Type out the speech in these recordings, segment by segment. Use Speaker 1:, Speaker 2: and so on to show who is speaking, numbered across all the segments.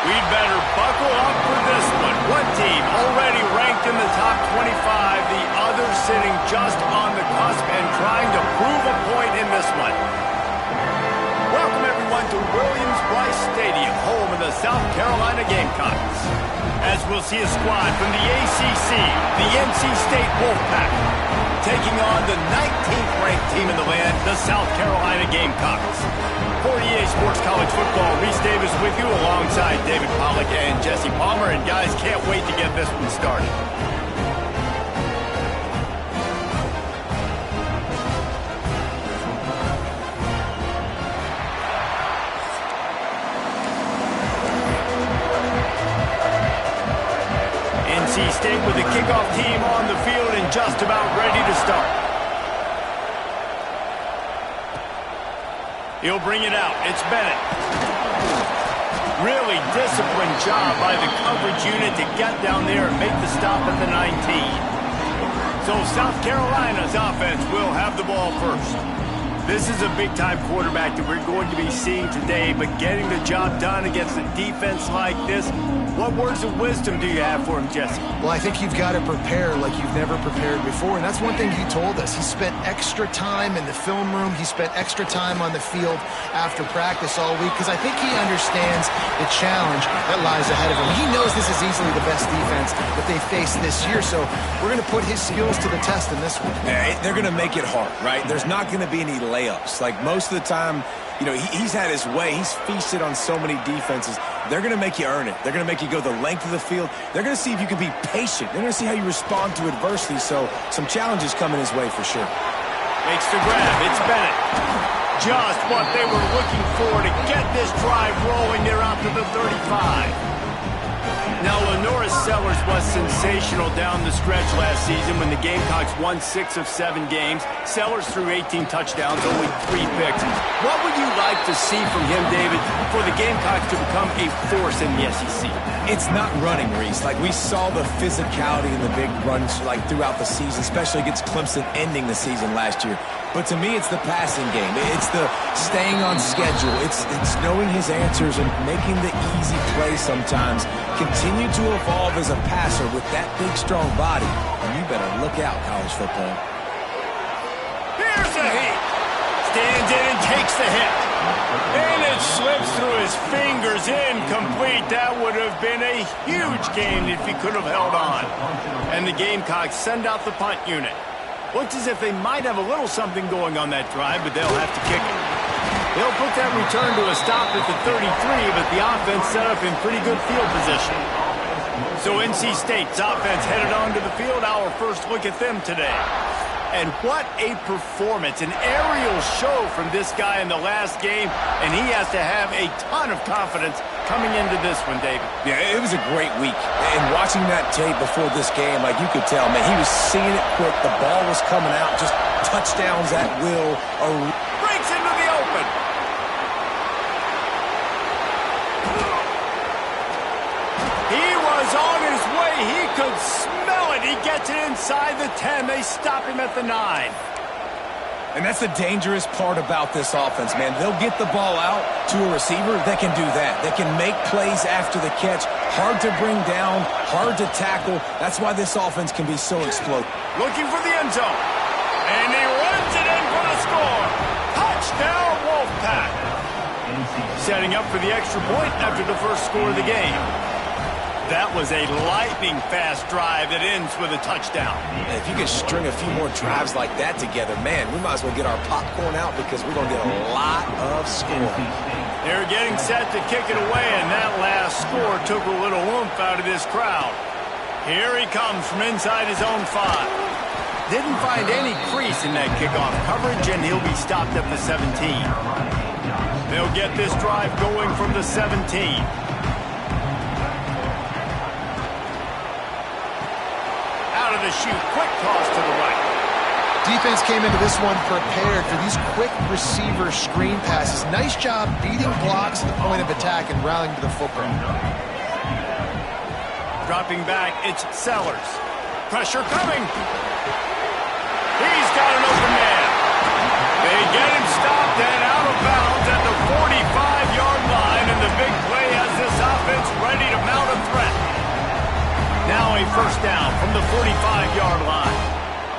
Speaker 1: We'd better buckle up for this one. One team already ranked in the top 25, the other sitting just on the cusp and trying to prove a point in this one. Welcome everyone to Williams-Brice Stadium, home of the South Carolina Gamecocks. As we'll see a squad from the ACC, the NC State Wolfpack, taking on the 19th ranked team in the land, the South Carolina Gamecocks. For EA Sports College Football, Reese Davis with you alongside David Pollack and Jesse Palmer. And guys, can't wait to get this one started. NC State with the kickoff team on the field and just about ready to start. He'll bring it out. It's Bennett. Really disciplined job by the coverage unit to get down there and make the stop at the 19. So South Carolina's offense will have the ball first. This is a big-time quarterback that we're going to be seeing today, but getting the job done against a defense like this, what words of wisdom do you have for him, Jesse?
Speaker 2: Well, I think you've got to prepare like you've never prepared before, and that's one thing he told us. He spent extra time in the film room. He spent extra time on the field after practice all week because I think he understands the challenge that lies ahead of him. He knows this is easily the best defense that they face this year, so we're going to put his skills to the test in this one.
Speaker 3: Yeah, they're going to make it hard, right? There's not going to be any layups. Like most of the time, you know, he's had his way. He's feasted on so many defenses. They're going to make you earn it. They're going to make you go the length of the field. They're going to see if you can be patient. They're going to see how you respond to adversity. So some challenges coming his way for sure.
Speaker 1: Makes the grab. It's Bennett. Just what they were looking for to get this drive rolling. They're out to the 35. Now, Lenora Sellers was sensational down the stretch last season when the Gamecocks won 6 of 7 games. Sellers threw 18 touchdowns, only 3 picks. What would you like to see from him, David, for the Gamecocks to become a force in the SEC?
Speaker 3: It's not running, Reese. Like, we saw the physicality in the big runs, like, throughout the season, especially against Clemson ending the season last year. But to me, it's the passing game. It's the staying on schedule. It's knowing his answers and making the easy play sometimes. Continue to evolve as a passer with that big, strong body. And you better look out, college football.
Speaker 1: Here's a hit. Stands in and takes the hit. And it slips through his fingers, incomplete. That would have been a huge gain if he could have held on. And the Gamecocks send out the punt unit. Looks as if they might have a little something going on that drive, but they'll have to kick it. They'll put that return to a stop at the 33, but the offense set up in pretty good field position. So NC State's offense headed onto the field. Our first look at them today. And what a performance, an aerial show from this guy in the last game, and he has to have a ton of confidence coming into this one, David.
Speaker 3: Yeah, it was a great week. And watching that tape before this game, like you could tell, man, he was seeing it quick. The ball was coming out, just touchdowns at will.
Speaker 1: Breaks into the open. He was on his way. He could smell it. He gets it inside the 10. They stop him at the 9.
Speaker 3: And that's the dangerous part about this offense, man. They'll get the ball out to a receiver. They can do that. They can make plays after the catch. Hard to bring down, hard to tackle. That's why this offense can be so explosive.
Speaker 1: Looking for the end zone. And he runs it in for the score. Touchdown, Wolfpack. Setting up for the extra point after the first score of the game. That was a lightning-fast drive that ends with a touchdown.
Speaker 3: And if you can string a few more drives like that together, man, we might as well get our popcorn out because we're going to get a lot of scoring.
Speaker 1: They're getting set to kick it away, and that last score took a little oomph out of this crowd. Here he comes from inside his own 5. Didn't find any crease in that kickoff coverage, and he'll be stopped at the 17. They'll get this drive going from the 17. The shoot, quick toss to the right.
Speaker 2: Defense came into this one prepared for these quick receiver screen passes. Nice job beating blocks at the point of attack and rallying to the football.
Speaker 1: Dropping back, it's Sellers. Pressure coming. He's got an open man. They get him stopped and out of bounds at the 45-yard line, and the big play has this offense first down from the 45-yard line.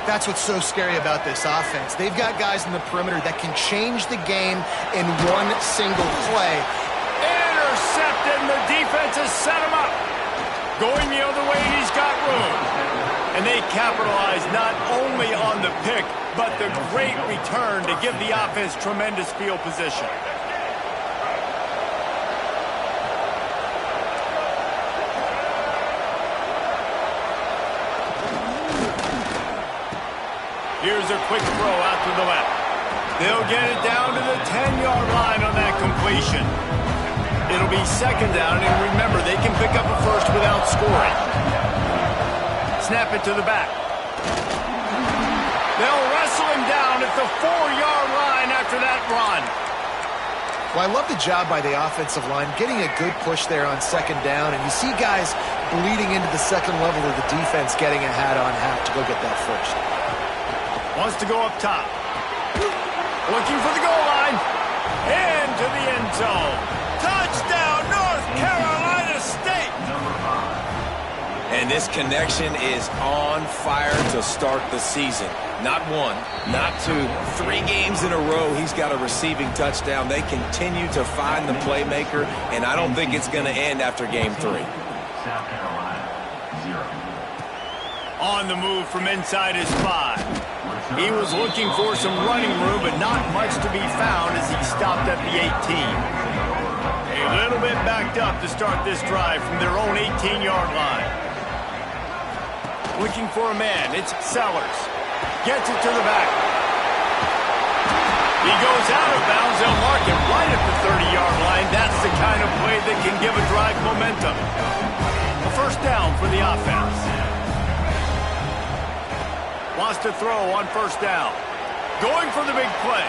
Speaker 2: That's what's so scary about this offense. They've got guys in the perimeter that can change the game in one single play.
Speaker 1: Intercepted, and the defense has set him up. Going the other way, he's got room. And they capitalize not only on the pick, but the great return to give the offense tremendous field position. Here's a quick throw out to the left. They'll get it down to the 10-yard line on that completion. It'll be second down, and remember, they can pick up a first without scoring. Snap it to the back. They'll wrestle him down at the 4-yard line after that run.
Speaker 2: Well, I love the job by the offensive line, getting a good push there on second down, and you see guys bleeding into the second level of the defense getting a hat-on-hat to go get that first.
Speaker 1: Wants to go up top. Looking for the goal line. Into the end zone. Touchdown, North Carolina State.
Speaker 3: And this connection is on fire to start the season. Not one, not two, 3 games in a row he's got a receiving touchdown. They continue to find the playmaker, and I don't think it's going to end after game 3.
Speaker 4: South Carolina, 0.
Speaker 1: On the move from inside his 5. He was looking for some running room, but not much to be found as he stopped at the 18. A little bit backed up to start this drive from their own 18-yard line. Looking for a man, it's Sellers. Gets it to the back. He goes out of bounds. They'll mark him right at the 30-yard line. That's the kind of play that can give a drive momentum. A first down for the offense. Wants to throw on first down. Going for the big play.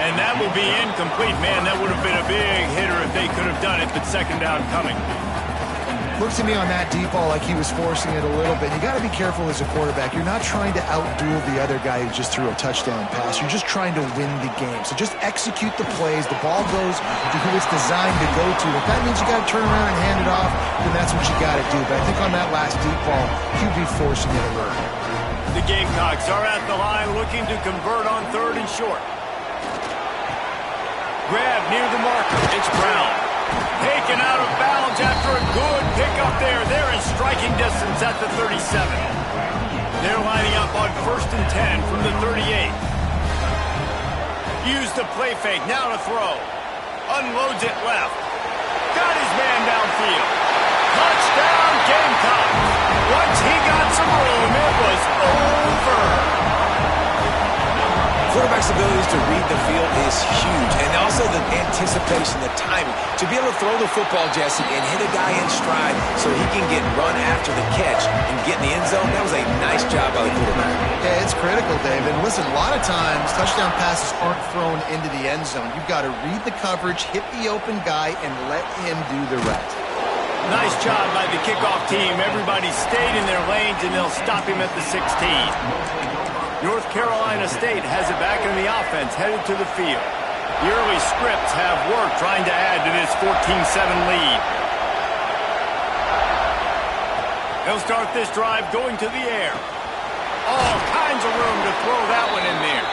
Speaker 1: And that will be incomplete. Man, that would have been a big hitter if they could have done it, but second down coming.
Speaker 2: Looked to me on that deep ball like he was forcing it a little bit. You got to be careful as a quarterback. You're not trying to outduel the other guy who just threw a touchdown pass. You're just trying to win the game. So just execute the plays. The ball goes to who it's designed to go to. If that means you got to turn around and hand it off, then that's what you got to do. But I think on that last deep ball, he'd be forcing it a little.
Speaker 1: The Gamecocks are at the line looking to convert on 3rd and short. Grab near the marker. It's Brown. Taken out of bounds after a good pickup there. They're in striking distance at the 37. They're lining up on 1st and 10 from the 38. Use the play fake. Now to throw. Unloads it left. Got his man downfield. Touchdown, Gamecocks. Once he got some room, it was over.
Speaker 3: Quarterback's abilities to read the field is huge, and also the anticipation, the timing. To be able to throw the football, Jesse, and hit a guy in stride so he can get run after the catch and get in the end zone, that was a nice job by the quarterback.
Speaker 2: Yeah, it's critical, David. Listen, a lot of times touchdown passes aren't thrown into the end zone. You've got to read the coverage, hit the open guy, and let him do the rest.
Speaker 1: Nice job by the kickoff team. Everybody stayed in their lanes, and they'll stop him at the 16. North Carolina State has it back in the offense, headed to the field. The early scripts have worked trying to add to this 14-7 lead. They'll start this drive going to the air. All kinds of room to throw that one in there.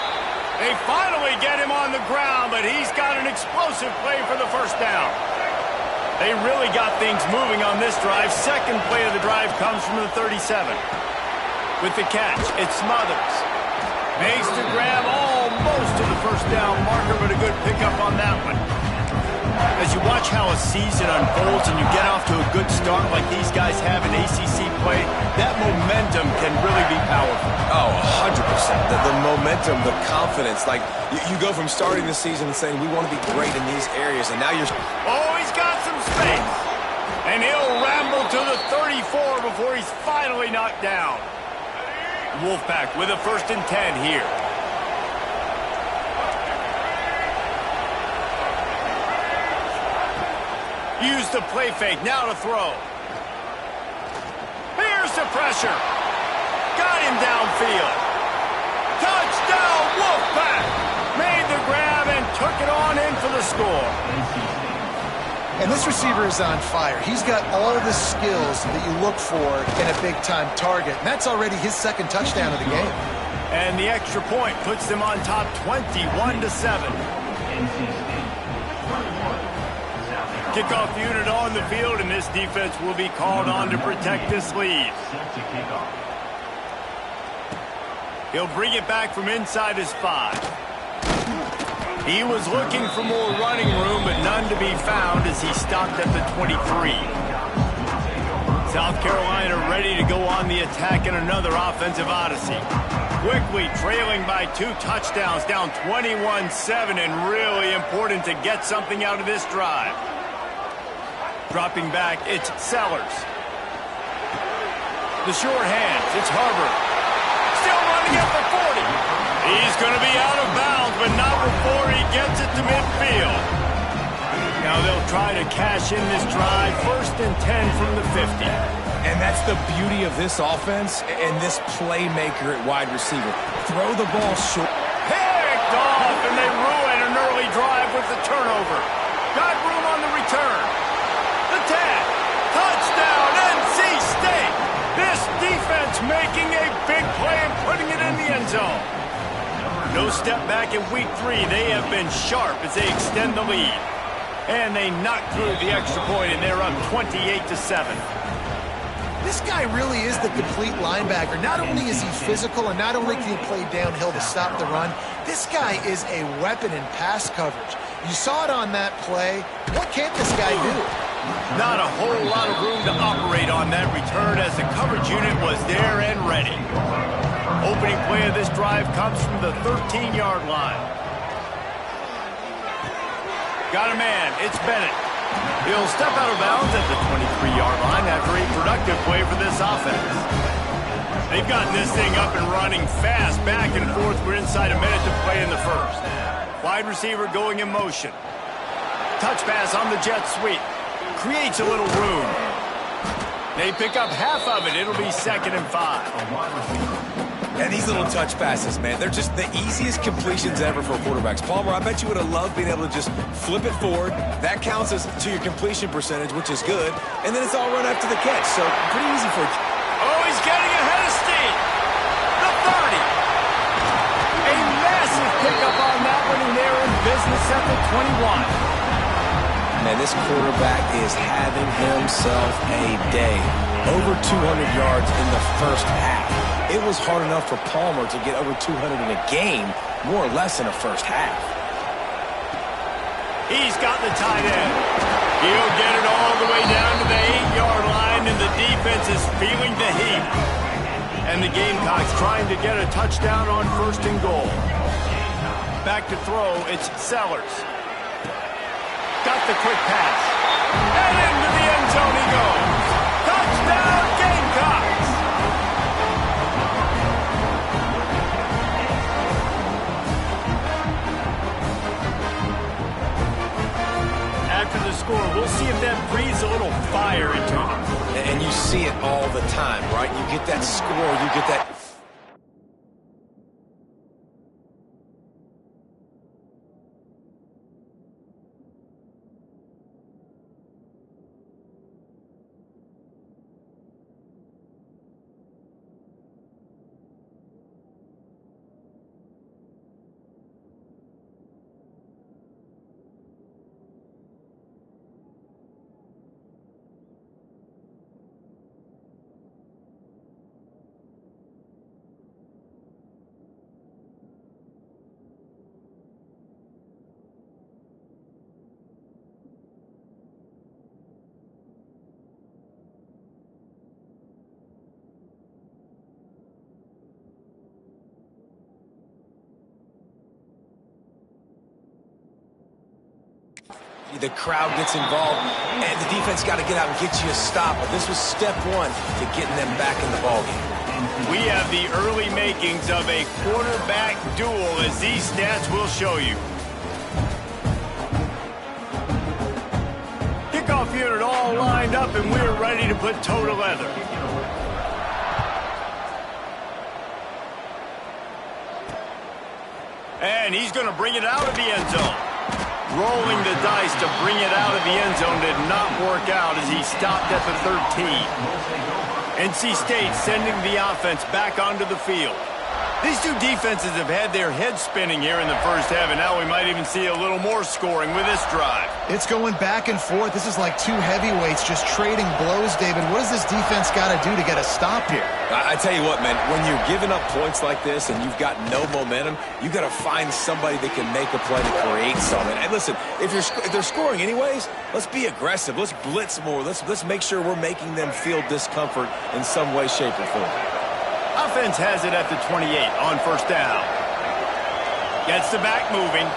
Speaker 1: They finally get him on the ground, but he's got an explosive play for the first down. They really got things moving on this drive. Second play of the drive comes from the 37. With the catch, it's Smothers. Makes the grab almost to the first down marker, but a good pickup on that one. As you watch how a season unfolds and you get off to a good start like these guys have in ACC play, that momentum can really be powerful.
Speaker 3: Oh, 100%. The momentum, the confidence. Like, you go from starting the season and saying, we want to be great in these areas, and now you're...
Speaker 1: Oh, he's got some space. And he'll ramble to the 34 before he's finally knocked down. Wolfpack with a 1st and 10 here. Use the play fake. Now to throw. Here's the pressure. Got him downfield. Touchdown, Wolfpack. Made the grab and took it on in for the score.
Speaker 2: And this receiver is on fire. He's got all the skills that you look for in a big-time target. And that's already his second touchdown of the game.
Speaker 1: And the extra point puts them on top 21-7. Kickoff unit on the field, and this defense will be called on to protect this lead. He'll bring it back from inside his 5. He was looking for more running room, but none to be found as he stopped at the 23. South Carolina ready to go on the attack in another offensive odyssey. Quickly trailing by 2 touchdowns, down 21-7, and really important to get something out of this drive. Dropping back, it's Sellers. The short hands, it's Hubbard. Still running at the 40. He's going to be out of bounds, but not before he gets it to midfield. Now they'll try to cash in this drive, 1st and 10 from the 50.
Speaker 3: And that's the beauty of this offense and this playmaker at wide receiver. Throw the ball short.
Speaker 1: Picked off, and they ruin an early drive with the turnover. Got room on the return. The tag. Touchdown, NC State. This defense making a big play and putting it in the end zone. No step back in week 3. They have been sharp as they extend the lead. And they knock through the extra point, and they're up 28-7.
Speaker 2: This guy really is the complete linebacker. Not only is he physical, and not only can he play downhill to stop the run, this guy is a weapon in pass coverage. You saw it on that play. What can't this guy do?
Speaker 1: Not a whole lot of room to operate on that return as the coverage unit was there and ready. Opening play of this drive comes from the 13-yard line. Got a man. It's Bennett. He'll step out of bounds at the 23-yard line after a productive play for this offense. They've gotten this thing up and running fast, back and forth. We're inside a minute to play in the first. Wide receiver going in motion. Touch pass on the jet sweep. Creates a little room. They pick up half of it. It'll be 2nd and 5.
Speaker 3: And these little touch passes, man, they're just the easiest completions ever for quarterbacks. Palmer, I bet you would have loved being able to just flip it forward. That counts as to your completion percentage, which is good. And then it's all run after the catch, so pretty easy for you.
Speaker 1: Oh, he's getting ahead of steam. The 30. A massive pickup on that one, and they're in business at the 21.
Speaker 3: Man, this quarterback is having himself a day. Over 200 yards in the first half. It was hard enough for Palmer to get over 200 in a game, more or less in a first half.
Speaker 1: He's got the tight end. He'll get it all the way down to the 8-yard line, and the defense is feeling the heat. And the Gamecocks trying to get a touchdown on 1st and goal. Back to throw, it's Sellers. Got the quick pass. And into the end zone he goes. Touchdown, Gamecocks! After the score, we'll see if that breathes a little fire into them.
Speaker 3: And you see it all the time, right? You get that score, you get that... The crowd gets involved, and the defense got to get out and get you a stop. But this was step 1 to getting them back in the ballgame.
Speaker 1: We have the early makings of a quarterback duel, as these stats will show you. Kickoff unit all lined up, and we're ready to put toe to leather. And he's going to bring it out of the end zone. rolling the dice to bring it out of the end zone did not work out as he stopped at the 13. NC State sending the offense back onto the field. These two defenses have had their heads spinning here in the first half, and now we might even see a little more scoring with this drive.
Speaker 2: It's going back and forth. This is like two heavyweights just trading blows, David. What does this defense got to do to get a stop here?
Speaker 3: I tell you what, man, when you're giving up points like this and you've got no momentum, you got to find somebody that can make a play to create something. And listen, if they're scoring anyways, let's be aggressive. Let's blitz more. Let's make sure we're making them feel discomfort in some way, shape, or form.
Speaker 1: Offense has it at the 28 on first down. Gets the back moving.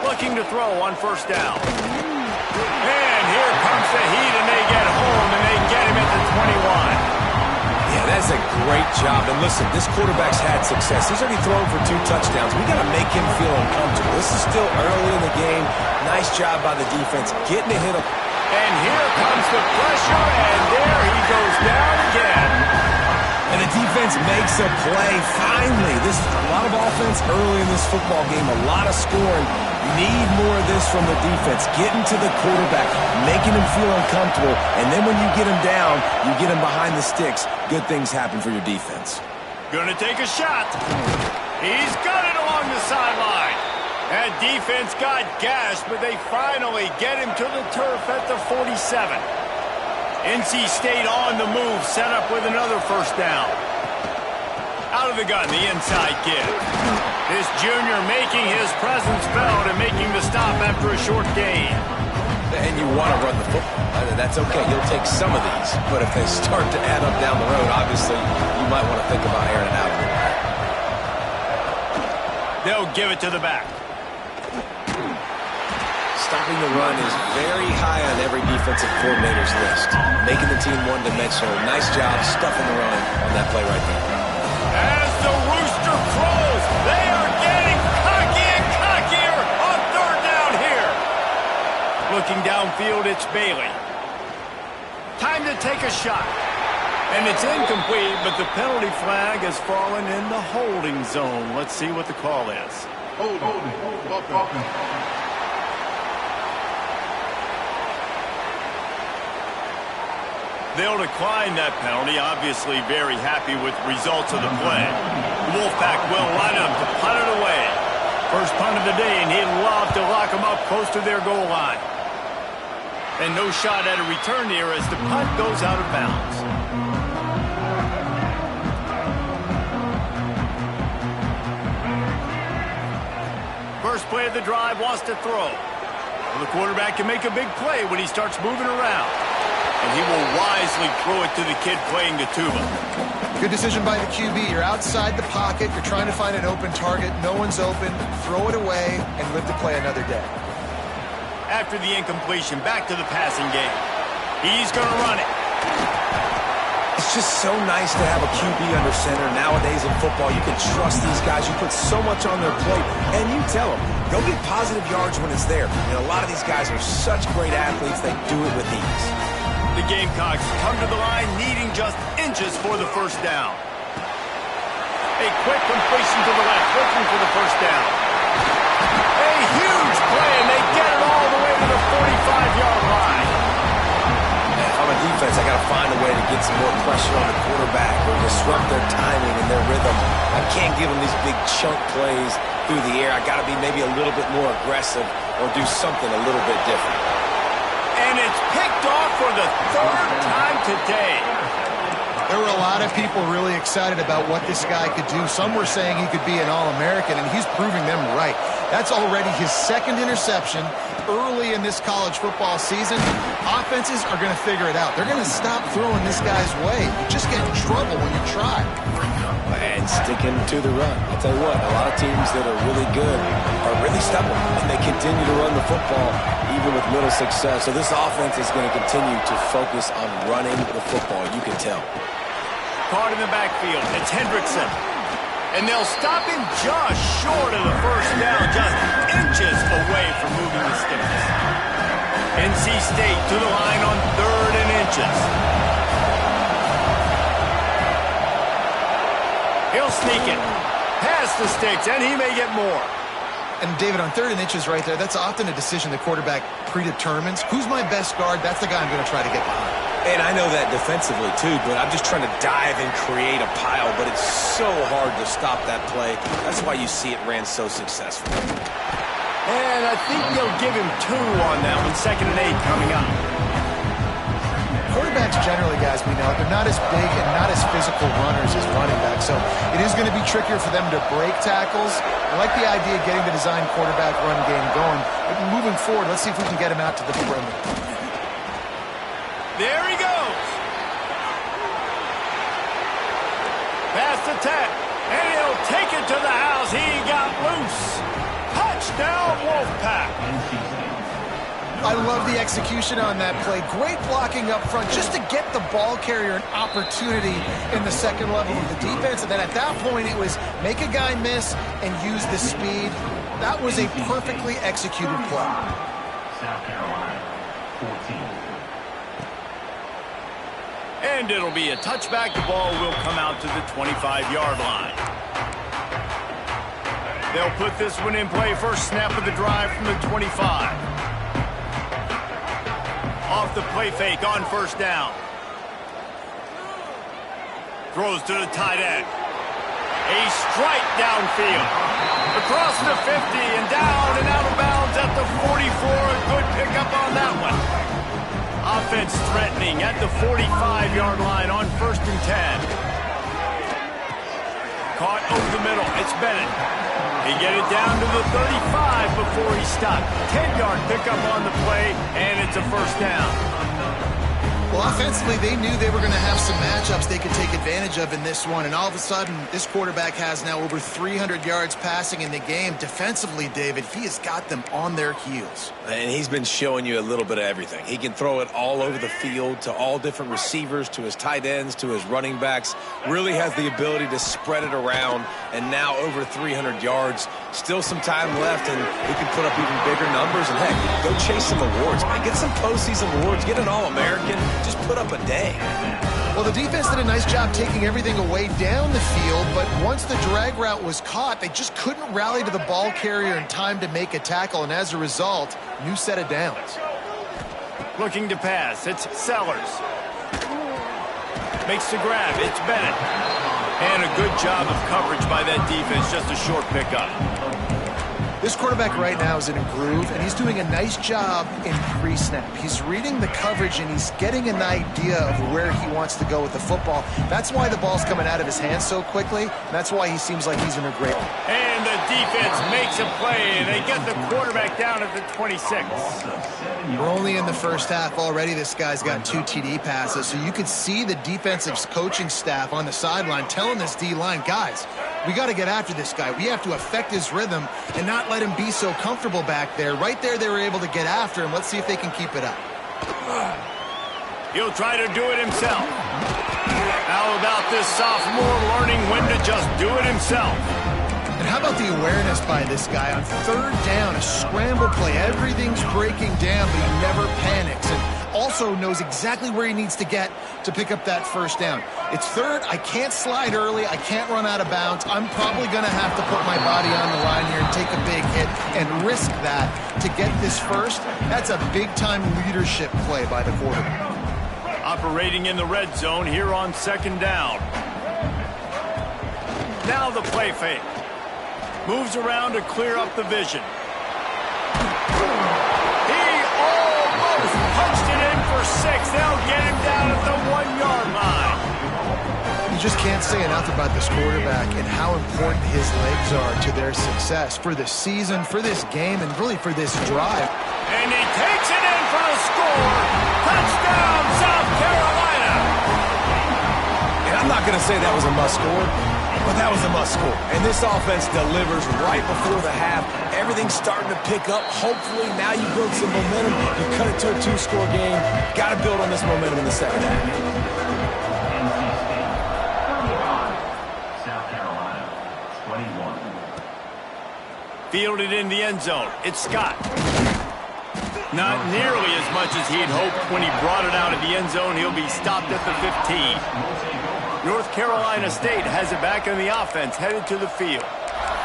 Speaker 1: Looking to throw on first down. And here comes the heat, and they get home, and they get him at the 21.
Speaker 3: Yeah, that's a great job. And listen, this quarterback's had success. He's already thrown for 2 touchdowns. We got to make him feel uncomfortable. This is still early in the game. Nice job by the defense getting a hit.
Speaker 1: And here comes the pressure, and there he goes down again.
Speaker 3: And the defense makes a play. Finally, this is a lot of offense early in this football game, a lot of scoring. Need more of this from the defense. Getting to the quarterback, making him feel uncomfortable, and then when you get him down, you get him behind the sticks. Good things happen for your defense.
Speaker 1: Gonna take a shot. He's got it along the sideline. That defense got gashed, but they finally get him to the turf at the 47. NC State on the move, set up with another first down. Out of the gun, the inside give. This junior making his presence felt and making the stop after a short gain.
Speaker 3: And you want to run the football. That's okay. You'll take some of these. But if they start to add up down the road, obviously, you might want to think about airing it out.
Speaker 1: They'll give it to the back.
Speaker 3: Stopping the run is very high on every defensive coordinator's list. Making the team one-dimensional. Nice job stuffing the run on that play right there.
Speaker 1: As the rooster crows, they are getting cocky and cockier on third down here. Looking downfield, it's Bailey. Time to take a shot. And it's incomplete, but the penalty flag has fallen in the holding zone. Let's see what the call is. They'll decline that penalty, obviously very happy with results of the play. The Wolfpack will line up to punt it away. First punt of the day, and he'd love to lock them up close to their goal line. And no shot at a return here as the punt goes out of bounds. First play of the drive wants to throw. Well, the quarterback can make a big play when he starts moving around. And he will wisely throw it to the kid playing the tuba.
Speaker 2: Good decision by the QB. You're outside the pocket. You're trying to find an open target. No one's open. Throw it away and live to play another day.
Speaker 1: After the incompletion, back to the passing game. He's going to run it.
Speaker 3: It's just so nice to have a QB under center. Nowadays in football, you can trust these guys. You put so much on their plate, and you tell them, go get positive yards when it's there. And a lot of these guys are such great athletes, they do it with ease.
Speaker 1: The Gamecocks come to the line needing just inches for the first down. A quick completion to the left, looking for the first down. A huge play, and they get it all the way to the 45-yard line.
Speaker 3: And on a defense, I got to find a way to get some more pressure on the quarterback or disrupt their timing and their rhythm. I can't give them these big chunk plays through the air. I got to be maybe a little bit more aggressive or do something a little bit different.
Speaker 1: And it's picked off for the third time today.
Speaker 2: There were a lot of people really excited about what this guy could do. Some were saying he could be an All-American, and he's proving them right. That's already his second interception early in this college football season. Offenses are going to figure it out. They're going to stop throwing this guy's way. You just get in trouble when you try.
Speaker 3: And sticking to the run. I'll tell you what, a lot of teams that are really good are really stubborn, and they continue to run the football even with little success. So this offense is going to continue to focus on running the football. You can tell.
Speaker 1: Caught in the backfield. It's Hendrickson. And they'll stop him just short of the first down, just inches away from moving the sticks. NC State to the line on 3rd and inches. He'll sneak it. Past the sticks, and he may get more.
Speaker 2: And David, on 3rd and inches right there, that's often a decision the quarterback predetermines. Who's my best guard? That's the guy I'm going to try to get behind.
Speaker 3: And I know that defensively, too, but I'm just trying to dive and create a pile, but it's so hard to stop that play. That's why you see it ran so successful.
Speaker 1: And I think they'll give him 2 on that one. 2nd and 8 coming up.
Speaker 2: Quarterbacks generally, guys, we know, they're not as big and not as physical runners as running backs, so it is going to be trickier for them to break tackles. I like the idea of getting the design quarterback run game going, but moving forward, let's see if we can get him out to the perimeter.
Speaker 1: There he goes. Pass to 10, and he'll take it to the house. He got loose. Touchdown, Wolfpack.
Speaker 2: I love the execution on that play. Great blocking up front just to get the ball carrier an opportunity in the second level of the defense. And then at that point, it was make a guy miss and use the speed. That was a perfectly executed play.
Speaker 4: South Carolina, 14.
Speaker 1: And it'll be a touchback. The ball will come out to the 25-yard line. They'll put this one in play. First snap of the drive from the 25. Off the play fake on 1st down. Throws to the tight end. A strike downfield. Across the 50 and down and out of bounds at the 44. A good pickup on that one. Offense threatening at the 45-yard line on 1st and 10. Caught over the middle. It's Bennett. He get it down to the 35 before he stopped. 10-yard pickup on the play, and it's a 1st down.
Speaker 2: Well, offensively, they knew they were going to have some matchups they could take advantage of in this one, and all of a sudden, this quarterback has now over 300 yards passing in the game. Defensively, David, he has got them on their heels.
Speaker 3: And he's been showing you a little bit of everything. He can throw it all over the field to all different receivers, to his tight ends, to his running backs. Really has the ability to spread it around, and now over 300 yards. Still some time left, and he can put up even bigger numbers. And, heck, go chase some awards, man. Get some postseason awards. Get an All-American. Just put up a day.
Speaker 2: Well, the defense did a nice job taking everything away down the field, but once the drag route was caught, they just couldn't rally to the ball carrier in time to make a tackle, and as a result, new set of downs.
Speaker 1: Looking to pass. It's Sellers. Makes the grab. It's Bennett. And a good job of coverage by that defense. Just a short pickup.
Speaker 2: This quarterback right now is in a groove, and he's doing a nice job in pre-snap. He's reading the coverage, and he's getting an idea of where he wants to go with the football. That's why the ball's coming out of his hands so quickly, and that's why he seems like he's in a great...
Speaker 1: And the defense makes a play, and they get the quarterback down at the 26.
Speaker 2: We're only in the first half already. This guy's got 2 TD passes, so you could see the defensive coaching staff on the sideline telling this D-line, guys, we got to get after this guy. We have to affect his rhythm and not let him be so comfortable back there. Right there, they were able to get after him. Let's see if they can keep it up.
Speaker 1: He'll try to do it himself. How about this sophomore learning when to just do it himself?
Speaker 2: And how about the awareness by this guy on 3rd down, a scramble play. Everything's breaking down, but he never panics. And also knows exactly where he needs to get to pick up that 1st down. It's 3rd. I can't slide early. I can't run out of bounds. I'm probably going to have to put my body on the line here and take a big hit and risk that to get this 1st. That's a big-time leadership play by the quarterback.
Speaker 1: Operating in the red zone here on 2nd down. Now the play fake. Moves around to clear up the vision. He almost punched it in for 6. They'll get him down at the 1-yard line.
Speaker 2: You just can't say enough about this quarterback and how important his legs are to their success for the season, for this game, and really for this drive.
Speaker 1: And he takes it in for a score. Touchdown, South Carolina.
Speaker 3: And I'm not going to say that was a must-score, but that was a must-score. And this offense delivers right before the half. Everything's starting to pick up. Hopefully, now you build some momentum. You cut it to a 2-score game. Got to build on this momentum in the second half.
Speaker 4: South Carolina, 21.
Speaker 1: Fielded in the end zone. It's Scott. Not nearly as much as he'd hoped when he brought it out of the end zone. He'll be stopped at the 15. North Carolina State has it back in the offense, headed to the field.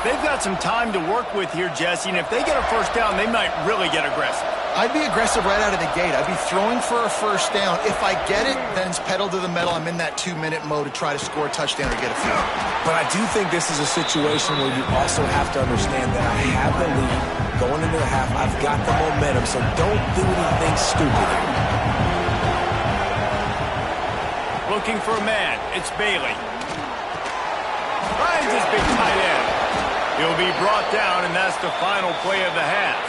Speaker 1: They've got some time to work with here, Jesse, and if they get a first down, they might really get aggressive.
Speaker 2: I'd be aggressive right out of the gate. I'd be throwing for a first down. If I get it, then it's pedal to the metal. I'm in that 2-minute mode to try to score a touchdown or get a field.
Speaker 3: But I do think this is a situation where you also have to understand that I have the lead going into the half. I've got the momentum, so don't do anything stupid here.
Speaker 1: Looking for a man. It's Bailey. Finds his big tight end. He'll be brought down, and that's the final play of the half.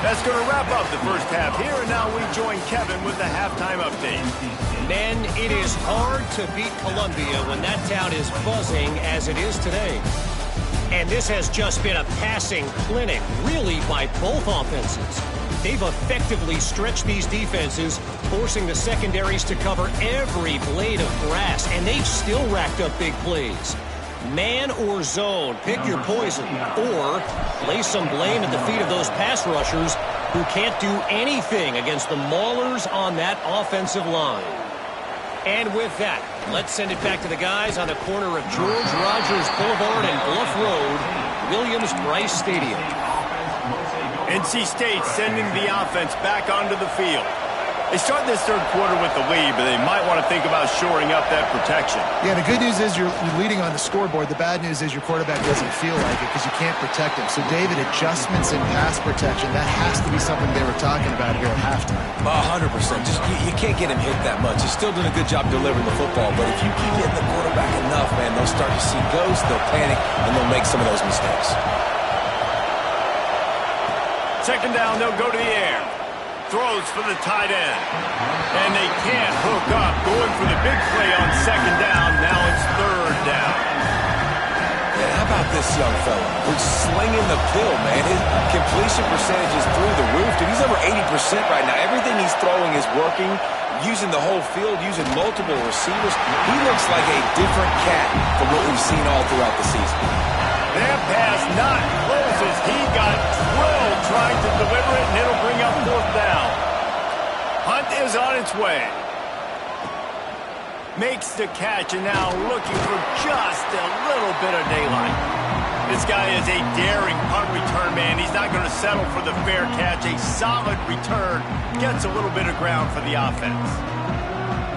Speaker 1: That's going to wrap up the first half here, and now we join Kevin with the halftime update.
Speaker 5: Men, it is hard to beat Columbia when that town is buzzing as it is today. And this has just been a passing clinic, really, by both offenses. They've effectively stretched these defenses, forcing the secondaries to cover every blade of grass, and they've still racked up big plays. Man or zone, pick your poison, or lay some blame at the feet of those pass rushers who can't do anything against the maulers on that offensive line. And with that, let's send it back to the guys on the corner of George Rogers Boulevard and Bluff Road, Williams-Brice Stadium.
Speaker 1: NC State sending the offense back onto the field. They start this third quarter with the lead, but they might want to think about shoring up that protection.
Speaker 2: Yeah, the good news is you're leading on the scoreboard. The bad news is your quarterback doesn't feel like it because you can't protect him. So, David, adjustments in pass protection, that has to be something they were talking about here at halftime.
Speaker 3: 100%. Just you can't get him hit that much. He's still doing a good job delivering the football, but if you keep hitting the quarterback enough, man, they'll start to see ghosts, they'll panic, and they'll make some of those mistakes.
Speaker 1: Second down, they'll go to the air. Throws for the tight end. And they can't hook up. Going for the big play on second down. Now it's third down.
Speaker 3: Yeah, how about this young fella? We're slinging the pill, man. His completion percentage is through the roof. Dude, he's over 80% right now. Everything he's throwing is working. Using the whole field, using multiple receivers. He looks like a different cat from what we've seen all throughout the season.
Speaker 1: That pass not close as he got drilled trying to deliver it, and it'll bring up fourth down. Hunt is on its way. Makes the catch, and now looking for just a little bit of daylight. This guy is a daring punt return man. He's not going to settle for the fair catch. A solid return gets a little bit of ground for the offense.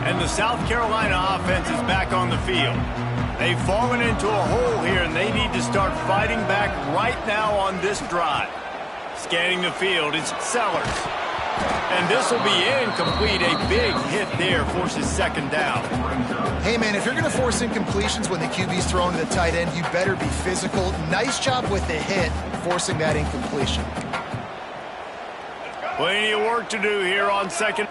Speaker 1: And the South Carolina offense is back on the field. They've fallen into a hole here, and they need to start fighting back right now on this drive. Scanning the field, it's Sellers. And this will be incomplete. A big hit there forces second down.
Speaker 2: Hey, man, if you're going to force incompletions when the QB's throwing to the tight end, you better be physical. Nice job with the hit, forcing that incompletion.
Speaker 1: Plenty of work to do here on second.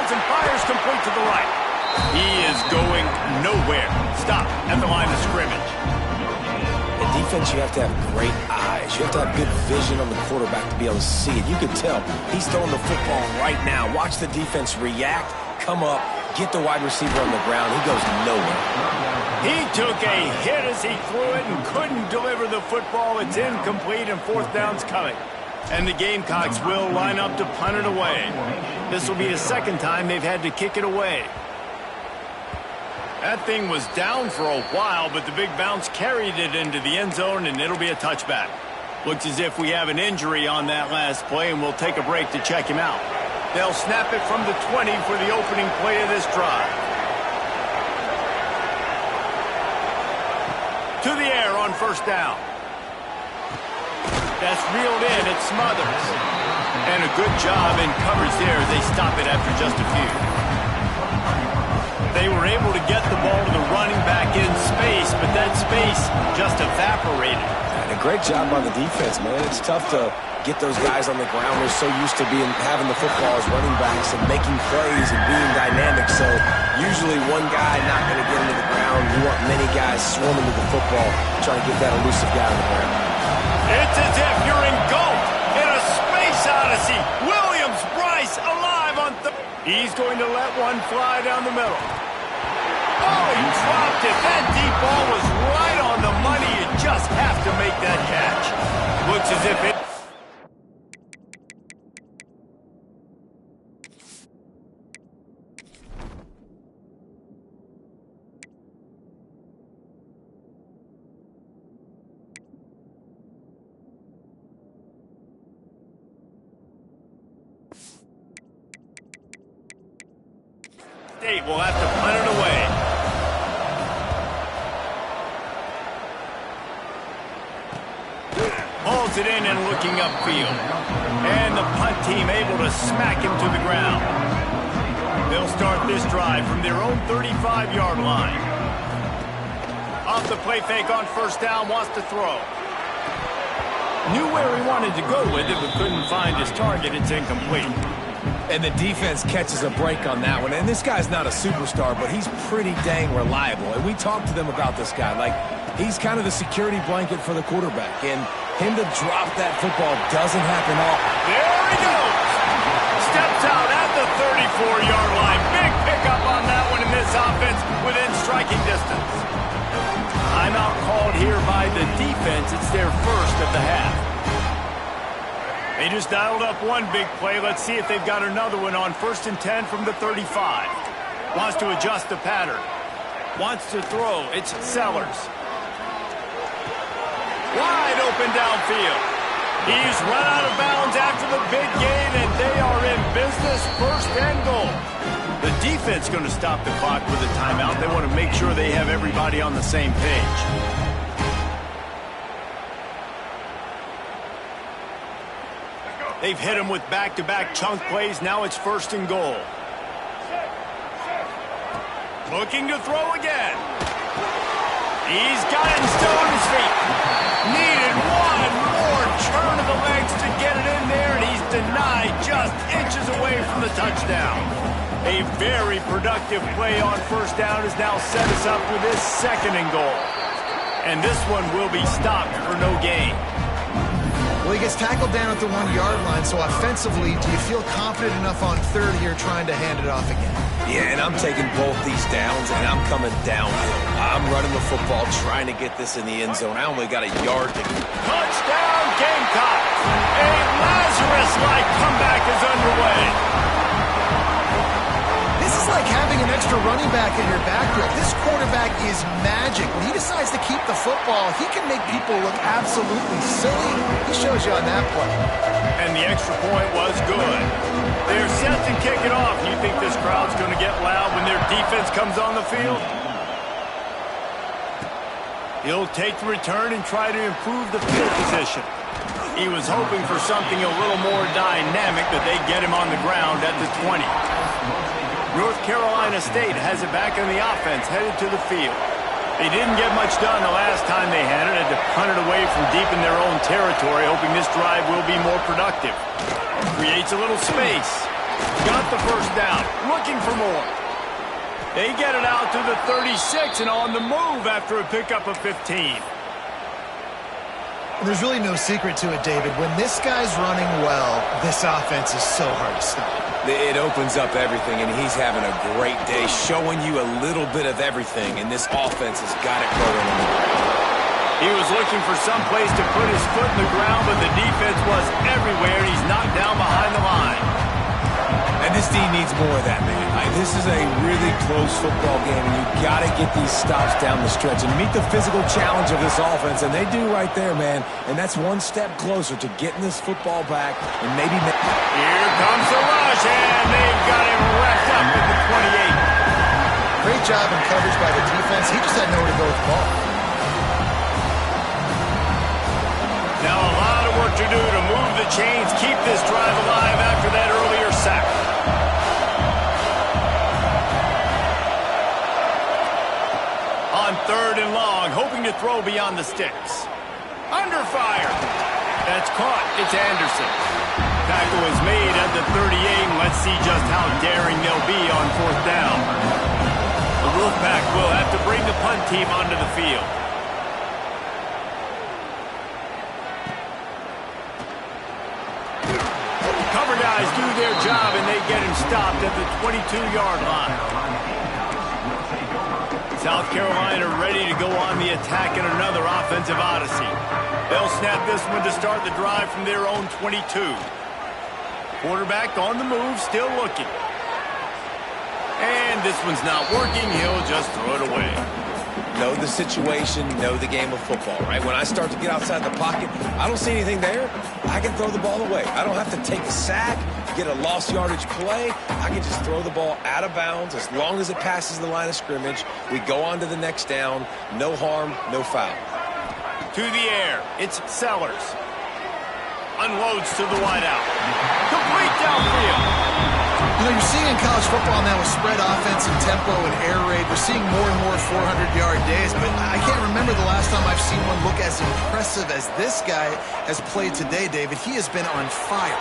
Speaker 1: And fires complete to the right. He is going nowhere. Stop at the line of scrimmage.
Speaker 3: In defense, you have to have great eyes. You have to have good vision on the quarterback to be able to see it. You can tell he's throwing the football right now. Watch the defense react, come up, get the wide receiver on the ground. He goes nowhere.
Speaker 1: He took a hit as he threw it and couldn't deliver the football. It's incomplete, and fourth down's coming. And the Gamecocks will line up to punt it away. This will be the second time they've had to kick it away. That thing was down for a while, but the big bounce carried it into the end zone, and it'll be a touchback. Looks as if we have an injury on that last play, and we'll take a break to check him out. They'll snap it from the 20 for the opening play of this drive. To the air on first down. That's reeled in. It's Smothers. And a good job in coverage there. They stop it after just a few. They were able to get the ball to the running back in space, but that space just evaporated.
Speaker 3: And a great job on the defense, man. It's tough to get those guys on the ground. They're so used to having the football as running backs and making plays and being dynamic. So usually one guy not going to get into the ground. You want many guys swarming to the football, trying to get that elusive guy on the ground.
Speaker 1: It's as if you're engulfed in a space odyssey. Williams, Bryce, alive on He's going to let one fly down the middle. Oh, he dropped it. That deep ball was right on the money. You just have to make that catch. Looks as if it... State will have to punt it away. Hauls it in and looking upfield. And the punt team able to smack him to the ground. They'll start this drive from their own 35-yard line. Off the play fake on first down, wants to throw. Knew where he wanted to go with it, but couldn't find his target. It's incomplete.
Speaker 3: And the defense catches a break on that one. And this guy's not a superstar, but he's pretty dang reliable. And we talked to them about this guy. Like, he's kind of the security blanket for the quarterback. And him to drop that football doesn't happen often.
Speaker 1: There he goes. Steps out at the 34-yard line. Big pickup on that one in this offense within striking distance. Timeout called here by the defense. It's their first of the half. They just dialed up one big play. Let's see if they've got another one on 1st and 10 from the 35. Wants to adjust the pattern. Wants to throw. It's Sellers. Wide open downfield. He's run out of bounds after the big gain, and they are in business. 1st and goal. The defense going to stop the clock with a timeout. They want to make sure they have everybody on the same page. They've hit him with back-to-back chunk plays. Now it's 1st and goal. Looking to throw again. He's got it and still on his feet. Needed one more turn of the legs to get it in there, and he's denied just inches away from the touchdown. A very productive play on 1st down has now set us up with this 2nd and goal. And this one will be stopped for no gain.
Speaker 2: Well, he gets tackled down at the 1-yard line, so offensively, do you feel confident enough on 3rd here trying to hand it off again?
Speaker 3: Yeah, and I'm taking both these downs, and I'm coming downhill. I'm running the football, trying to get this in the end zone. I only got a yard to go.
Speaker 1: Touchdown, Gamecocks! A Lazarus-like comeback is underway.
Speaker 2: This is like having an extra running back in your backfield. This quarterback is magic. When he decides to keep the football, he can make people look absolutely silly. He shows you on that play.
Speaker 1: And the extra point was good. They're set to kick it off. You think this crowd's going to get loud when their defense comes on the field? He'll take the return and try to improve the field position. He was hoping for something a little more dynamic, but they get him on the ground at the 20. North Carolina State has it back in the offense, headed to the field. They didn't get much done the last time they had it. Had to punt it away from deep in their own territory, hoping this drive will be more productive. Creates a little space. Got the 1st down. Looking for more. They get it out to the 36 and on the move after a pickup of 15.
Speaker 2: There's really no secret to it, David. When this guy's running well, this offense is so hard to stop.
Speaker 3: It opens up everything, and he's having a great day, showing you a little bit of everything, and this offense has got it going on.
Speaker 1: He was looking for some place to put his foot in the ground, but the defense was everywhere, and he's knocked down behind the line.
Speaker 3: And this team needs more of that, man. This is a really close football game, and you've got to get these stops down the stretch and meet the physical challenge of this offense, and they do right there, man. And that's one step closer to getting this football back and maybe...
Speaker 1: Here comes the rush, and they've got him wrapped up at the 28.
Speaker 2: Great job in coverage by the defense. He just had nowhere to go with the ball.
Speaker 1: Now a lot of work to do to move the chains, keep this drive alive after that earlier sack. On 3rd and long, hoping to throw beyond the sticks. Under fire. That's caught. It's Anderson. Tackle is made at the 38, and let's see just how daring they'll be on 4th down. The Wolfpack will have to bring the punt team onto the field. Cover guys do their job, and they get him stopped at the 22-yard line. South Carolina ready to go on the attack in another offensive odyssey. They'll snap this one to start the drive from their own 22. Quarterback on the move, still looking. And this one's not working. He'll just throw it away.
Speaker 3: Know the situation, know the game of football, right? When I start to get outside the pocket, I don't see anything there, I can throw the ball away. I don't have to take a sack, get a lost yardage play. I can just throw the ball out of bounds as long as it passes the line of scrimmage. We go on to the next down. No harm, no foul.
Speaker 1: To the air, it's Sellers. Unloads to the wideout. Complete downfield.
Speaker 2: You know, you're seeing in college football now with spread offense and tempo and air raid, we're seeing more and more 400-yard days, but I can't remember the last time I've seen one look as impressive as this guy has played today, David. He has been on fire.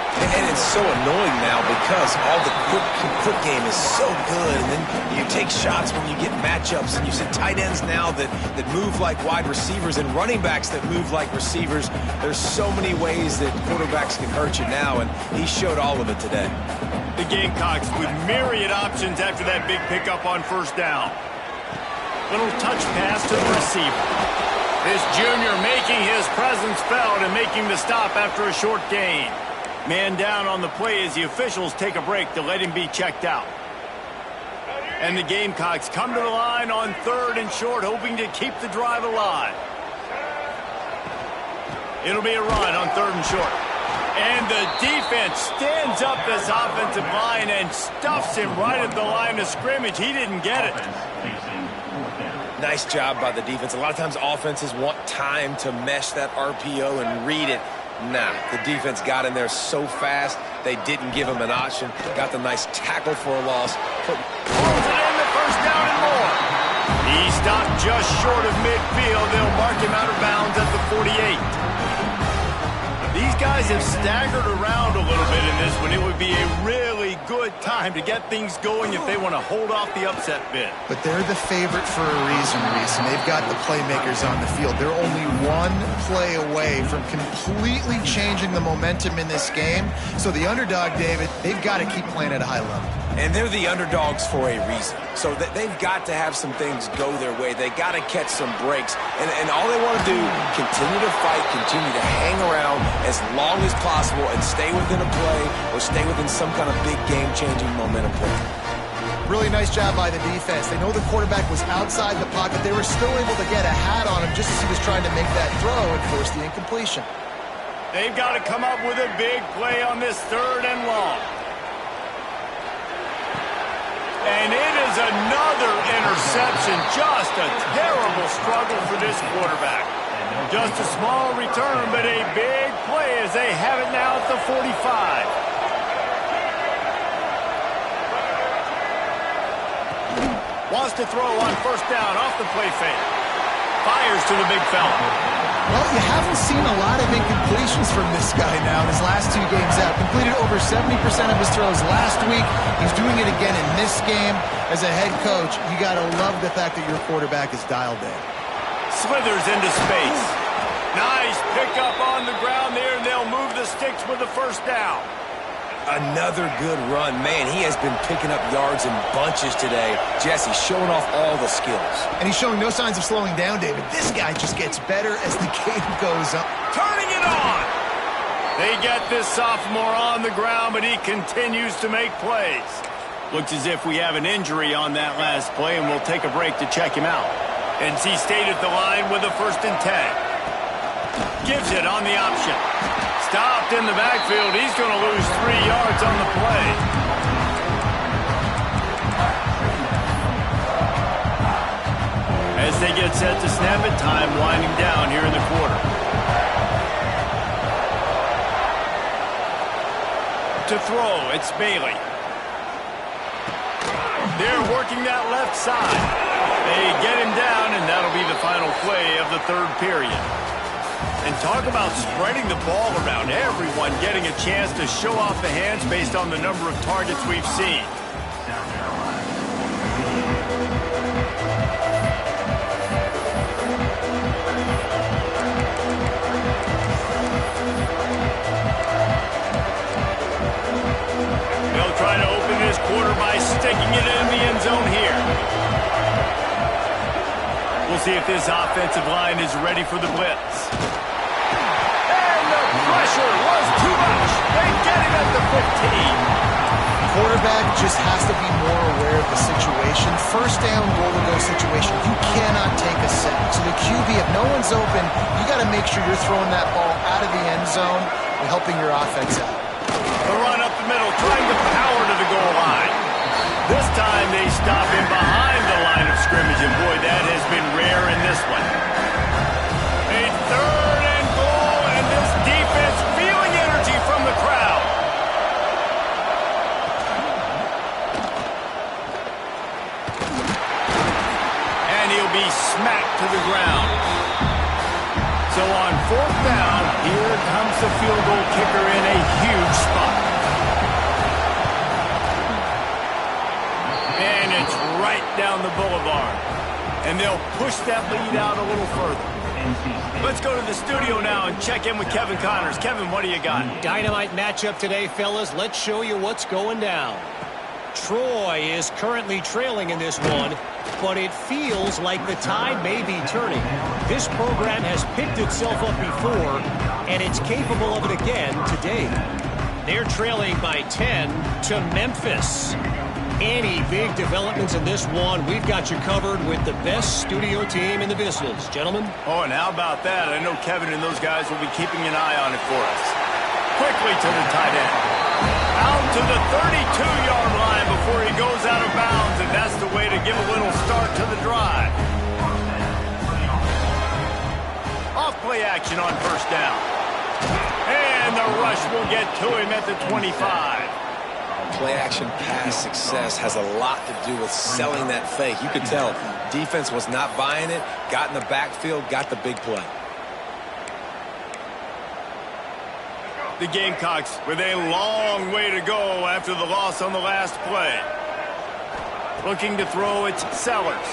Speaker 3: And it's so annoying now because all the quick game is so good, and then you take shots when you get matchups, and you see tight ends now that move like wide receivers and running backs that move like receivers. There's so many ways that quarterbacks can hurt you now, and he showed all of it today.
Speaker 1: The Gamecocks with myriad options after that big pickup on 1st down. Little touch pass to the receiver. This junior making his presence felt and making the stop after a short gain. Man down on the play as the officials take a break to let him be checked out. And the Gamecocks come to the line on 3rd and short, hoping to keep the drive alive. It'll be a run on 3rd and short. And the defense stands up this offensive line and stuffs him right at the line of scrimmage. He didn't get it.
Speaker 3: Nice job by the defense. A lot of times offenses want time to mesh that RPO and read it. Nah, the defense got in there so fast, they didn't give him an option. Got the nice tackle for a loss.
Speaker 1: Pulls it in, the 1st down and more. He stopped just short of midfield. They'll mark him out of bounds at the 48. These guys have staggered around a little bit in this one. It would be a really good time to get things going if they want to hold off the upset bid.
Speaker 2: But they're the favorite for a reason, Reese, and they've got the playmakers on the field. They're only one play away from completely changing the momentum in this game. So the underdog, David, they've got to keep playing at a high level.
Speaker 3: And they're the underdogs for a reason. So they've got to have some things go their way. They got to catch some breaks. And all they want to do, continue to fight, continue to hang around as long as possible and stay within a play or stay within some kind of big game-changing momentum play.
Speaker 2: Really nice job by the defense. They know the quarterback was outside the pocket. They were still able to get a hat on him just as he was trying to make that throw and force the incompletion.
Speaker 1: They've got to come up with a big play on this 3rd and long. And it is another interception. Just a terrible struggle for this quarterback. Just a small return, but a big play as they have it now at the 45. Wants to throw on 1st down off the play fake. Fires to the big fella.
Speaker 2: Well, you haven't seen a lot of incompletions from this guy now in his last 2 games out. Completed over 70% of his throws last week. He's doing it again in this game. As a head coach, you got to love the fact that your quarterback is dialed in.
Speaker 1: Slithers into space. Nice pickup on the ground there, and they'll move the sticks with the 1st down.
Speaker 3: Another good run. Man, he has been picking up yards in bunches today. Jesse showing off all the skills.
Speaker 2: And he's showing no signs of slowing down, David. This guy just gets better as the game goes on.
Speaker 1: Turning it on. They get this sophomore on the ground, but he continues to make plays. Looks as if we have an injury on that last play, and we'll take a break to check him out. NC State at the line with a 1st and 10. Gives it on the option. Stopped in the backfield. He's going to lose 3 yards on the play. As they get set to snap it, time winding down here in the quarter. To throw, it's Bailey. They're working that left side. They get him down, and that'll be the final play of the 3rd period. And talk about spreading the ball around. Everyone getting a chance to show off the hands based on the number of targets we've seen. They'll try to open this quarter by sticking it in the end zone here. We'll see if this offensive line is ready for the blitz. Pressure was too much. They get him at the 15.
Speaker 2: Quarterback just has to be more aware of the situation. 1st down, goal-to-go situation. You cannot take a sack. So the QB, if no one's open, you got to make sure you're throwing that ball out of the end zone and helping your offense out.
Speaker 1: The run up the middle, trying to power to the goal line. This time they stop him behind the line of scrimmage, and boy, that has been rare in this one. A 3rd and goal, and this defense feeling energy from the crowd. And he'll be smacked to the ground. So on 4th down, here comes the field goal kicker in a huge spot. And it's right down the boulevard. And they'll push that lead out a little further. Let's go to the studio now and check in with Kevin Connors. Kevin, what do you got?
Speaker 5: Dynamite matchup today, fellas. Let's show you what's going down. Troy is currently trailing in this one, but it feels like the tide may be turning. This program has picked itself up before, and it's capable of it again today. They're trailing by 10 to Memphis. Any big developments in this one, we've got you covered with the best studio team in the business. Gentlemen?
Speaker 1: Oh, and how about that? I know Kevin and those guys will be keeping an eye on it for us. Quickly to the tight end. Out to the 32-yard line before he goes out of bounds, and that's the way to give a little start to the drive. Off play action on 1st down. And the rush will get to him at the 25.
Speaker 3: Play-action pass success has a lot to do with selling that fake. You could tell defense was not buying it, got in the backfield, got the big play.
Speaker 1: The Gamecocks with a long way to go after the loss on the last play. Looking to throw, it's Sellers.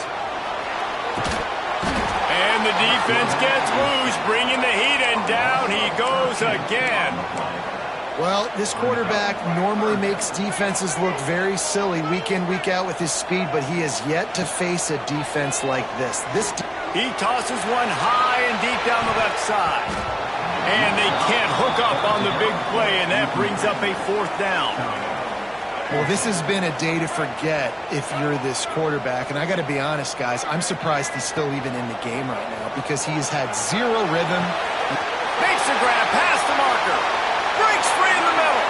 Speaker 1: And the defense gets loose, bringing the heat, and down he goes again.
Speaker 2: Well, this quarterback normally makes defenses look very silly week in, week out with his speed, but he has yet to face a defense like this.
Speaker 1: He tosses one high and deep down the left side. And they can't hook up on the big play, and that brings up a 4th down.
Speaker 2: Well, this has been a day to forget if you're this quarterback. And I got to be honest, guys, I'm surprised he's still even in the game right now because he has had zero rhythm.
Speaker 1: Makes the grab, past the marker. Breaks free in the middle.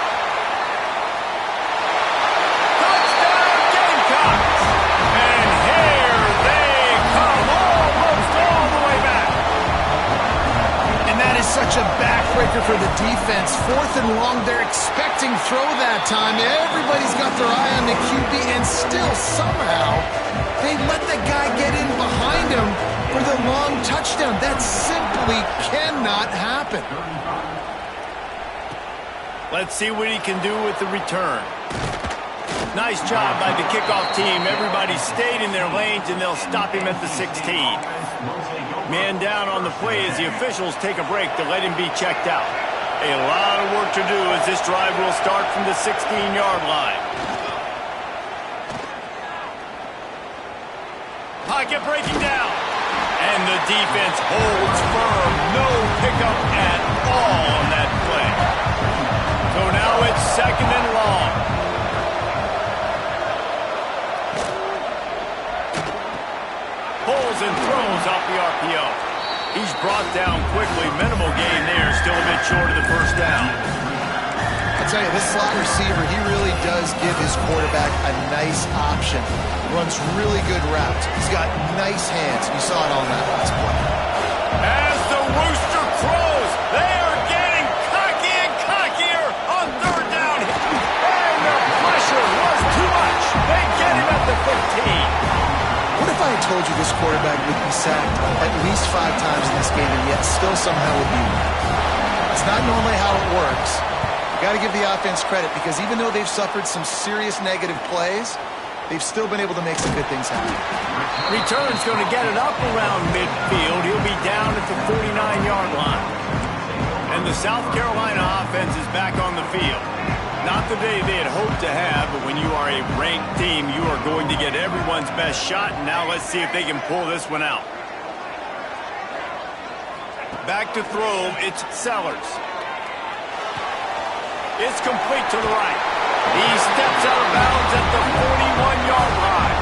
Speaker 1: Touchdown, Gamecocks. And here they come, almost all the way back.
Speaker 2: And that is such a backbreaker for the defense. 4th and long, they're expecting throw that time. Everybody's got their eye on the QB, and still somehow they let the guy get in behind him for the long touchdown. That simply cannot happen.
Speaker 1: Let's see what he can do with the return. Nice job by the kickoff team. Everybody stayed in their lanes, and they'll stop him at the 16. Man down on the play as the officials take a break to let him be checked out. A lot of work to do as this drive will start from the 16-yard line. Pocket breaking down. And the defense holds firm. No pickup at all on that play. So now it's 2nd and long. Pulls and throws off the RPO. He's brought down quickly. Minimal gain there. Still a bit short of the first down.
Speaker 2: I'll tell you, this slot receiver, he really does give his quarterback a nice option. Runs really good routes. He's got nice hands. You saw it on that last play.
Speaker 1: As the rooster crows, they are getting cocky and cockier on 3rd down. And the pressure was too much. They get him at the 15.
Speaker 2: What if I had told you this quarterback would be sacked at least 5 times in this game and yet still somehow would be winning? It's not normally how it works. You got to give the offense credit because even though they've suffered some serious negative plays, they've still been able to make some good things happen.
Speaker 1: Return's going to get it up around midfield. He'll be down at the 49-yard line. And the South Carolina offense is back on the field. Not the day they had hoped to have, but when you are a ranked team, you are going to get everyone's best shot. And now let's see if they can pull this one out. Back to throw, it's Sellers. It's complete to the right. He steps out of bounds at the 41-yard line.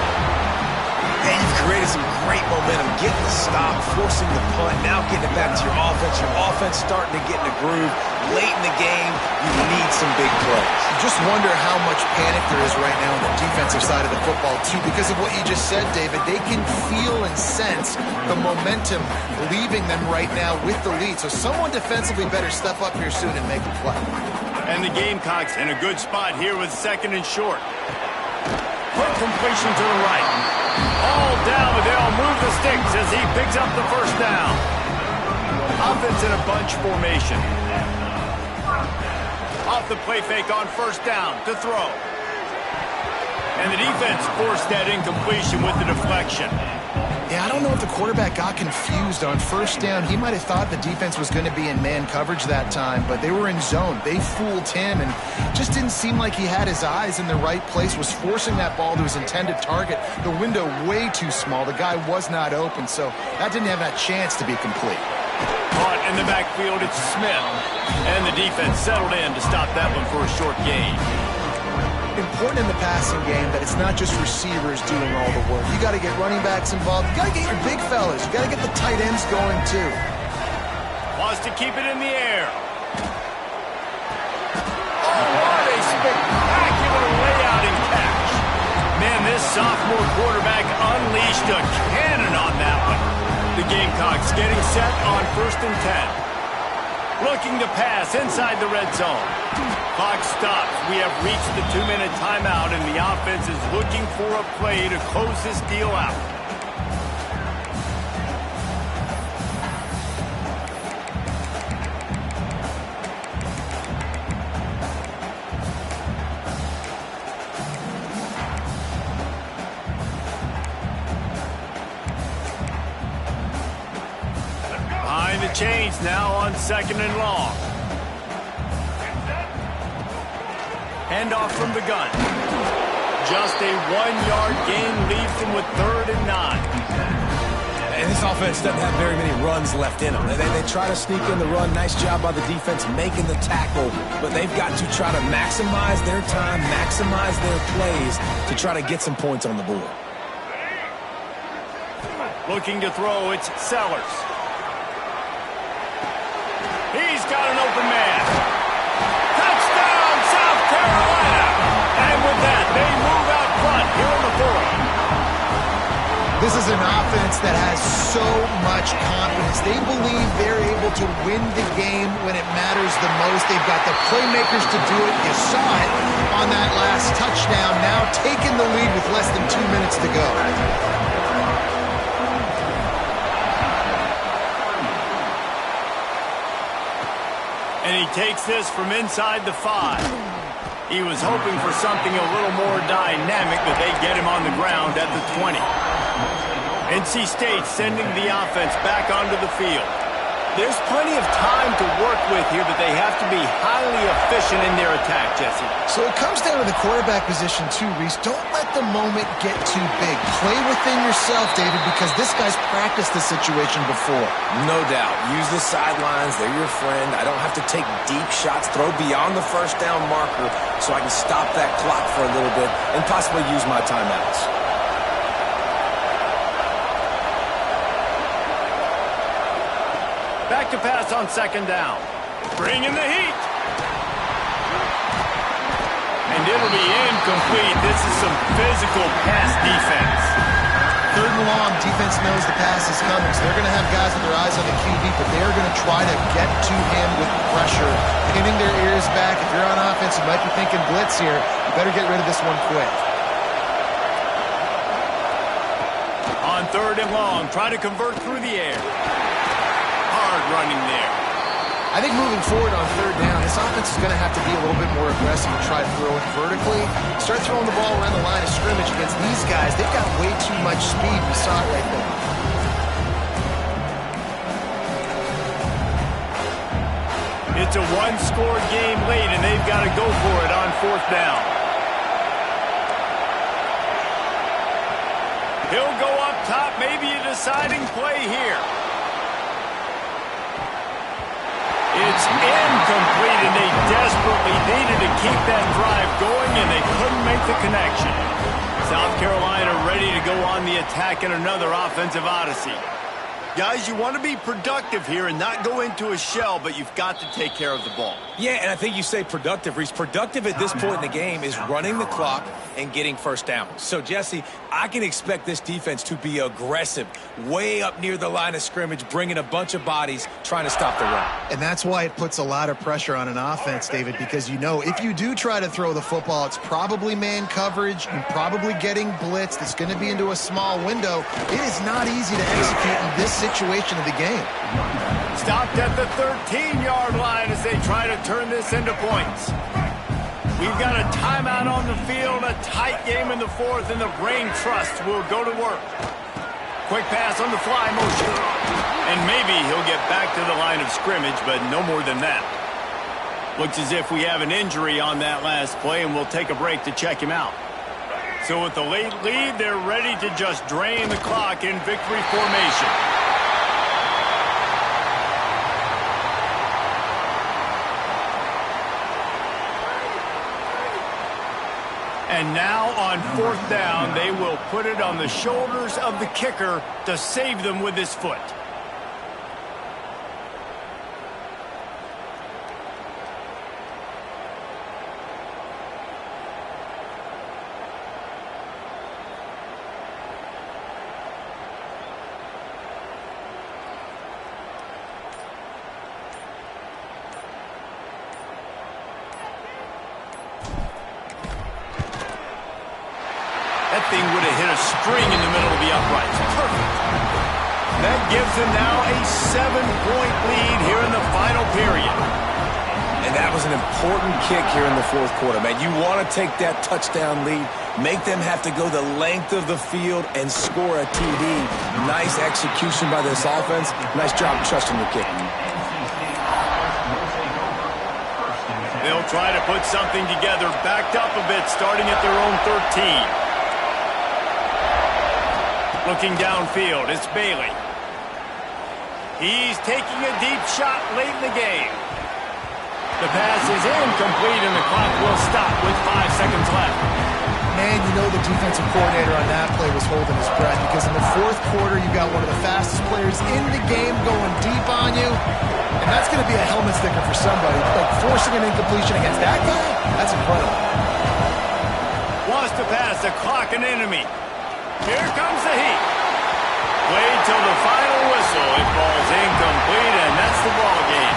Speaker 3: And you've created some great momentum, getting the stop, forcing the punt, now getting it back to your offense. Your offense starting to get in a groove. Late in the game, you need some big plays.
Speaker 2: You just wonder how much panic there is right now on the defensive side of the football, too, because of what you just said, David. They can feel and sense the momentum leaving them right now with the lead. So someone defensively better step up here soon and make a play.
Speaker 1: And the Gamecocks in a good spot here with 2nd and short. Quick completion to the right. All down, but they'll move the sticks as he picks up the first down. Offense in a bunch formation. Off the play fake on 1st down to throw. And the defense forced that incompletion with the deflection.
Speaker 2: Yeah, I don't know if the quarterback got confused on 1st down. He might have thought the defense was going to be in man coverage that time, but they were in zone. They fooled him and just didn't seem like he had his eyes in the right place, was forcing that ball to his intended target. The window way too small. The guy was not open, so that didn't have that chance to be complete.
Speaker 1: Caught in the backfield, it's Smith. And the defense settled in to stop that one for a short gain.
Speaker 2: Important in the passing game that it's not just receivers doing all the work. You got to get running backs involved. You got to get your big fellas. You got to get the tight ends going too.
Speaker 1: Wants to keep it in the air. Oh, what a spectacular layout and catch. Man, this sophomore quarterback unleashed a cannon on that one. The Gamecocks getting set on 1st and 10. Looking to pass inside the red zone. Clock stops. We have reached the 2-minute timeout, and the offense is looking for a play to close this deal out. Behind the chains now on 2nd and long. Handoff from the gun. Just a 1-yard gain leaves them with 3rd and 9.
Speaker 3: And this offense doesn't have very many runs left in them. They try to sneak in the run. Nice job by the defense making the tackle. But they've got to try to maximize their time, maximize their plays to try to get some points on the board.
Speaker 1: Looking to throw, it's Sellers. He's got an open man. Touchdown, South Carolina! And with that, they move out front here in the 4th.
Speaker 2: This is an offense that has so much confidence. They believe they're able to win the game when it matters the most. They've got the playmakers to do it. You saw it on that last touchdown. Now taking the lead with less than 2 minutes to go.
Speaker 1: And he takes this from inside the 5. He was hoping for something a little more dynamic, but they get him on the ground at the 20. NC State sending the offense back onto the field. There's plenty of time to work with here, but they have to be highly efficient in their attack, Jesse.
Speaker 2: So it comes down to the quarterback position too, Reese. Don't let the moment get too big. Play within yourself, David, because this guy's practiced this situation before.
Speaker 3: No doubt. Use the sidelines. They're your friend. I don't have to take deep shots, throw beyond the first down marker so I can stop that clock for a little bit and possibly use my timeouts.
Speaker 1: Back to pass on second down. Bring in the heat. And it'll be incomplete. This is some physical pass defense.
Speaker 2: Third and long, defense knows the pass is coming, so they're going to have guys with their eyes on the QB, but they're going to try to get to him with pressure, pinning their ears back. If you're on offense, you might be thinking blitz here. You better get rid of this one quick.
Speaker 1: On third and long, try to convert through the air. Hard running there.
Speaker 2: I think moving forward on third down, this offense is going to have to be a little bit more aggressive and try to throw it vertically. Start throwing the ball around the line of scrimmage against these guys. They've got way too much speed. We saw it right there.
Speaker 1: It's a one-score game late, and they've got to go for it on fourth down. He'll go up top, maybe a deciding play here. It's incomplete, and they desperately needed to keep that drive going, and they couldn't make the connection. South Carolina ready to go on the attack in another offensive odyssey. Guys, you want to be productive here and not go into a shell, but you've got to take care of the ball.
Speaker 3: Yeah, and I think you say productive, Reese. Productive at this point in the game is running the clock and getting first down. So, Jesse, I can expect this defense to be aggressive, way up near the line of scrimmage, bringing a bunch of bodies, trying to stop the run.
Speaker 2: And that's why it puts a lot of pressure on an offense, David, because you know if you do try to throw the football, it's probably man coverage, you're probably getting blitzed, it's going to be into a small window. It is not easy to execute in this situation of the game.
Speaker 1: Stopped at the 13-yard line as they try to turn this into points. We've got a timeout on the field, a tight game in the fourth, and the brain trust will go to work. Quick pass on the fly motion. And maybe he'll get back to the line of scrimmage, but no more than that. Looks as if we have an injury on that last play, and we'll take a break to check him out. So with the late lead, they're ready to just drain the clock in victory formation. And now on fourth down, they will put it on the shoulders of the kicker to save them with his foot. That thing would have hit a string in the middle of the uprights. Perfect. That gives them now a 7-point lead here in the final period.
Speaker 3: And that was an important kick here in the fourth quarter, man. You want to take that touchdown lead, make them have to go the length of the field and score a TD. Nice execution by this offense. Nice job trusting your kick.
Speaker 1: They'll try to put something together, backed up a bit, starting at their own 13. Looking downfield, it's Bailey. He's taking a deep shot late in the game. The pass is incomplete, and the clock will stop with 5 seconds left.
Speaker 2: Man, you know the defensive coordinator on that play was holding his breath because in the fourth quarter, you got one of the fastest players in the game going deep on you, and that's going to be a helmet sticker for somebody. Like forcing an incompletion against that guy, that's incredible.
Speaker 1: Wants to pass the clock an enemy. Here comes the heat. Played till the final whistle. It falls incomplete, and that's the ball game.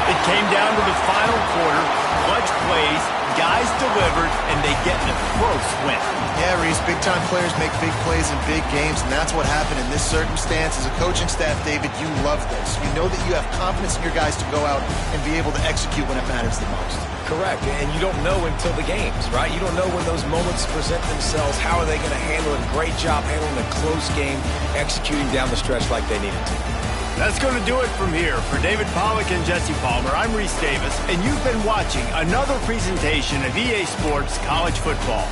Speaker 1: It came down to the final quarter. Clutch plays, guys delivered, and they get a close win.
Speaker 2: Yeah, Reese, big-time players make big plays in big games, and that's what happened in this circumstance. As a coaching staff, David, you love this. You know that you have confidence in your guys to go out and be able to execute when it matters the most.
Speaker 3: Correct, and you don't know until the games, right? You don't know when those moments present themselves. How are they going to handle it? Great job handling a close game, executing down the stretch like they needed to.
Speaker 1: That's going to do it from here. For David Pollack and Jesse Palmer, I'm Reese Davis, and you've been watching another presentation of EA Sports College Football.